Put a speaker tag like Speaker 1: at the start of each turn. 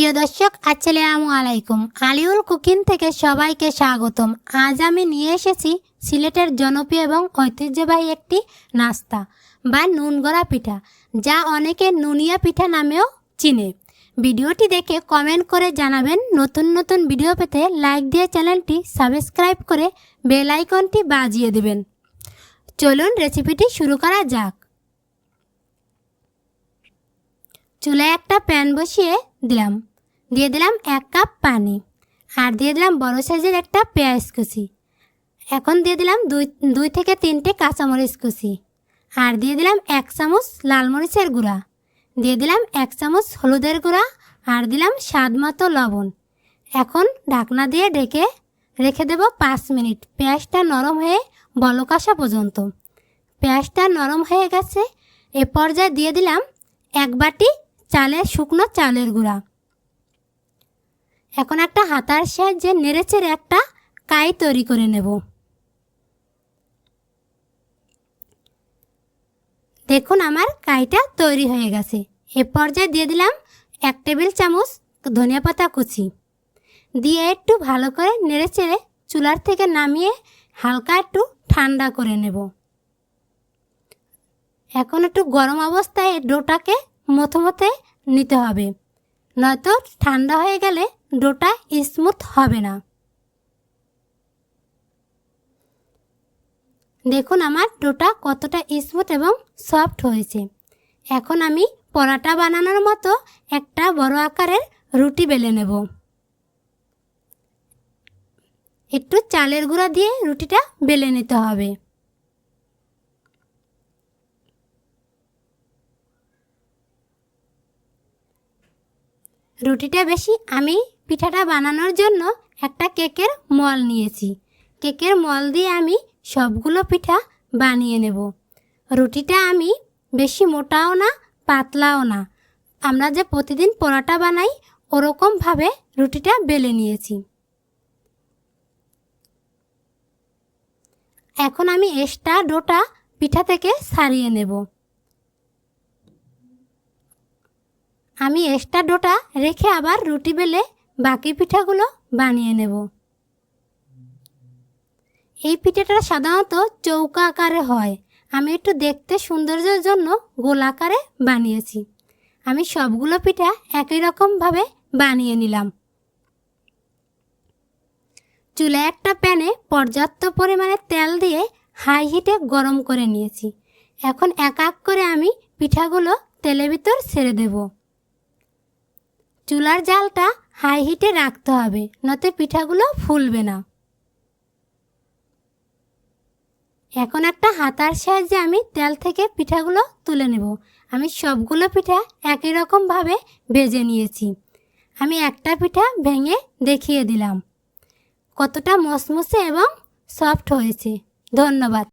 Speaker 1: প্রিয় দর্শক, আসসালামু আলাইকুম। আলিউল কুকিং থেকে সবাইকে স্বাগতম। আজ আমি নিয়ে এসেছি সিলেটের জনপ্রিয় এবং ঐতিহ্যবাহী একটি নাস্তা বা নুনগড়া পিঠা, যা অনেকে নুনিয়া পিঠা নামেও চিনে। ভিডিওটি দেখে কমেন্ট করে জানাবেন। নতুন নতুন ভিডিও পেতে লাইক দিয়ে চ্যানেলটি সাবস্ক্রাইব করে বেল আইকনটি বাজিয়ে দেবেন। চলুন রেসিপিটি শুরু করা যাক। চুলায় একটা প্যান বসিয়ে দিয়ে দিলাম 1 কাপ পানি, আর দিয়ে দিলাম বড় সাইজের একটা পেঁয়াজ কুচি। এখন দিয়ে দিলাম দুই থেকে 3টে কাঁচামরিচ কুচি, আর দিয়ে দিলাম 1 চামচ লাল মরিচের গুঁড়া, দিয়ে দিলাম 1 চামচ হলুদের গুঁড়া, আর দিলাম স্বাদ মতো লবণ। এখন ঢাকনা দিয়ে ঢেকে রেখে দেব 5 মিনিট, পেঁয়াজটা নরম হয়ে বলক আসা পর্যন্ত। পেঁয়াজটা নরম হয়ে গেছে। এ পর্যায়ে দিয়ে দিলাম 1 বাটি শুকনো চালের গুঁড়া। এখন একটা হাতার সাহায্যে নেড়েচেড়ে একটা কাই তৈরি করে নেব। দেখুন আমার কাইটা তৈরি হয়ে গেছে। এ পর্যায়ে দিয়ে দিলাম 1 টেবিল চামচ ধনিয়া পাতা কুচি, দিয়ে একটু ভালো করে নেড়েচেড়ে চুলার থেকে নামিয়ে হালকা একটু ঠান্ডা করে নেব। এখন একটু গরম অবস্থায় ডোটাকে মথে নিতে হবে, নয়তো ঠান্ডা হয়ে গেলে ডোটা স্মুথ হবে না। দেখুন আমার ডোটা কতটা স্মুথ এবং সফট হয়েছে। এখন আমি পরোটা বানানোর মতো একটা বড় আকারের রুটি বেলে নেব। একটু চালের গুঁড়া দিয়ে রুটিটা বেলে নিতে হবে। রুটিটা বেশি আমি পিঠাটা বানানোর জন্য একটা কেকের মল নিয়েছি। কেকের মল দিয়ে আমি সবগুলো পিঠা বানিয়ে নেব। রুটিটা আমি বেশি মোটাও না পাতলাও না, আমরা যে প্রতিদিন পরোটা বানাই ওরকমভাবে রুটিটা বেলে নিয়েছি। এখন আমি এক্সট্রা ডোটা পিঠা থেকে ছাড়িয়ে নেব। আমি এক্সট্রা ডোটা রেখে আবার রুটি বেলে বাকি পিঠাগুলো বানিয়ে নেব। এই পিঠাটা সাধারণত চৌকা আকারে হয়, আমি একটু দেখতে সৌন্দর্যের জন্য গোল আকারে বানিয়েছি। আমি সবগুলো পিঠা একই রকমভাবে বানিয়ে নিলাম। চুলায় একটা প্যানে পর্যাপ্ত পরিমাণে তেল দিয়ে হাই হিটে গরম করে নিয়েছি। এখন এক এক করে আমি পিঠাগুলো তেলের ভিতর ছেড়ে দেব। চুলার জালটা হাই হিটে রাখতে হবে, নয়তো পিঠাগুলো ফুলবে না। এখন একটা হাতার সাহায্যে আমি তেল থেকে পিঠাগুলো তুলে নেব। আমি সবগুলো পিঠা একই রকমভাবে ভেজে নিয়েছি। আমি একটা পিঠা ভেঙে দেখিয়ে দিলাম কতটা মচমচে এবং সফট হয়েছে। ধন্যবাদ।